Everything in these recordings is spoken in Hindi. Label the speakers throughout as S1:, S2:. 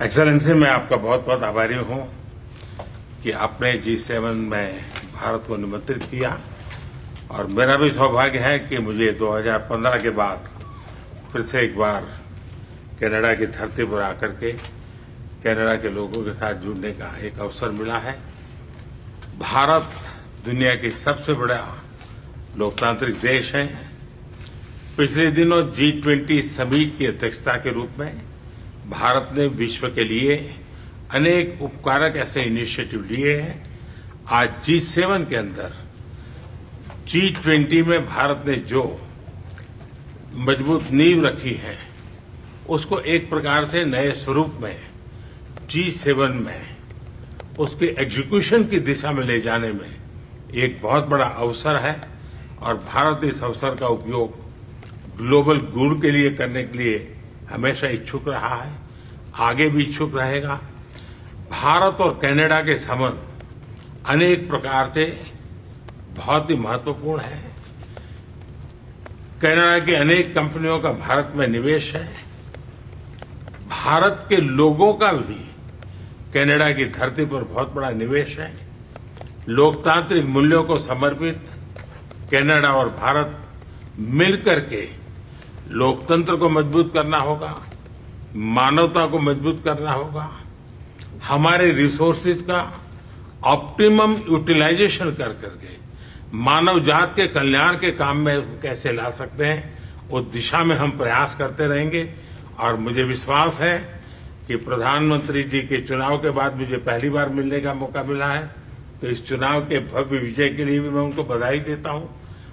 S1: एक्सेलेंसी, मैं आपका बहुत बहुत आभारी हूं कि आपने G7 में भारत को निमंत्रित किया और मेरा भी सौभाग्य है कि मुझे 2015 के बाद फिर से एक बार कनाडा की धरती पर आकर के कनाडा के लोगों के साथ जुड़ने का एक अवसर मिला है। भारत दुनिया की सबसे बड़ा लोकतांत्रिक देश है। पिछले दिनों G20 समिट की अध्यक्षता के रूप में भारत ने विश्व के लिए अनेक उपकारक ऐसे इनिशिएटिव लिए हैं। आज G7 के अंदर G20 में भारत ने जो मजबूत नींव रखी है उसको एक प्रकार से नए स्वरूप में G7 में उसके एग्जीक्यूशन की दिशा में ले जाने में एक बहुत बड़ा अवसर है और भारत इस अवसर का उपयोग ग्लोबल गुड के लिए करने के लिए हमेशा इच्छुक रहा है, आगे भी इच्छुक रहेगा। भारत और कनाडा के संबंध अनेक प्रकार से बहुत ही महत्वपूर्ण है। कनाडा की अनेक कंपनियों का भारत में निवेश है। भारत के लोगों का भी कनाडा की धरती पर बहुत बड़ा निवेश है। लोकतांत्रिक मूल्यों को समर्पित कनाडा और भारत मिलकर के लोकतंत्र को मजबूत करना होगा, मानवता को मजबूत करना होगा, हमारे रिसोर्सेज का ऑप्टिमम यूटिलाइजेशन कर करके मानव जात के कल्याण के काम में कैसे ला सकते हैं, उस दिशा में हम प्रयास करते रहेंगे। और मुझे विश्वास है कि प्रधानमंत्री जी के चुनाव के बाद मुझे पहली बार मिलने का मौका मिला है, तो इस चुनाव के भव्य विजय के लिए भी मैं उनको बधाई देता हूं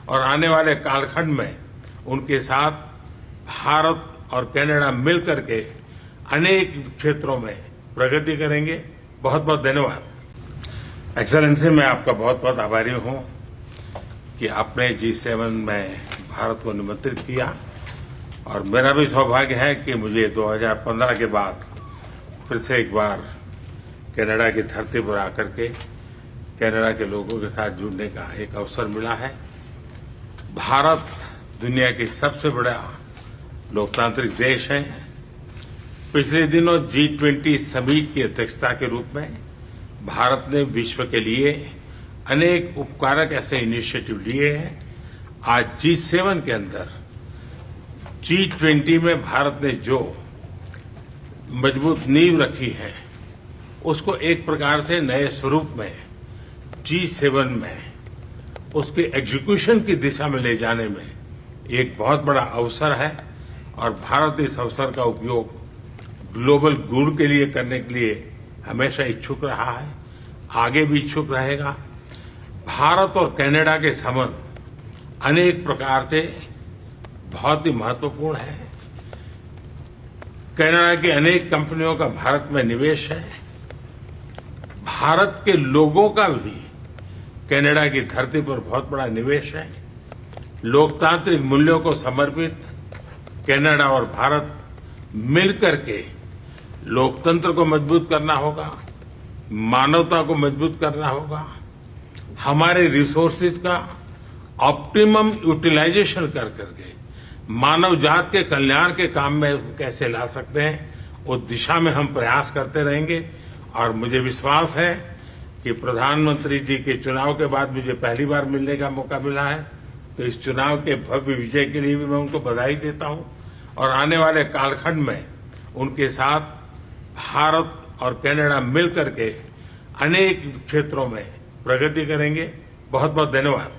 S1: और आने वाले कालखंड में उनके साथ भारत और कनाडा मिलकर के अनेक क्षेत्रों में प्रगति करेंगे। बहुत बहुत धन्यवाद। एक्सेलेंसी, मैं आपका बहुत बहुत आभारी हूं कि आपने G7 में भारत को निमंत्रित किया और मेरा भी सौभाग्य है कि मुझे 2015 के बाद फिर से एक बार कनाडा की धरती पर आकर के कनाडा के लोगों के साथ जुड़ने का एक अवसर मिला है। भारत दुनिया की सबसे बड़ा लोकतांत्रिक देश है। पिछले दिनों G20 समिट की अध्यक्षता के रूप में भारत ने विश्व के लिए अनेक उपकारक ऐसे इनिशिएटिव लिए हैं। आज G7 के अंदर G20 में भारत ने जो मजबूत नींव रखी है उसको एक प्रकार से नए स्वरूप में G7 में उसके एग्जीक्यूशन की दिशा में ले जाने में एक बहुत बड़ा अवसर है और भारत इस अवसर का उपयोग ग्लोबल गुड के लिए करने के लिए हमेशा इच्छुक रहा है, आगे भी इच्छुक रहेगा। भारत और कनाडा के संबंध अनेक प्रकार से बहुत ही महत्वपूर्ण है। कनाडा की अनेक कंपनियों का भारत में निवेश है। भारत के लोगों का भी कनाडा की धरती पर बहुत बड़ा निवेश है। लोकतांत्रिक मूल्यों को समर्पित कनाडा और भारत मिलकर के लोकतंत्र को मजबूत करना होगा, मानवता को मजबूत करना होगा, हमारे रिसोर्सेज का ऑप्टिमम यूटिलाइजेशन कर करके मानव जात के कल्याण के काम में कैसे ला सकते हैं, उस दिशा में हम प्रयास करते रहेंगे। और मुझे विश्वास है कि प्रधानमंत्री जी के चुनाव के बाद मुझे पहली बार मिलने का मौका मिला है, तो इस चुनाव के भव्य विजय के लिए भी मैं उनको बधाई देता हूं और आने वाले कालखंड में उनके साथ भारत और कनाडा मिलकर के अनेक क्षेत्रों में प्रगति करेंगे। बहुत बहुत धन्यवाद।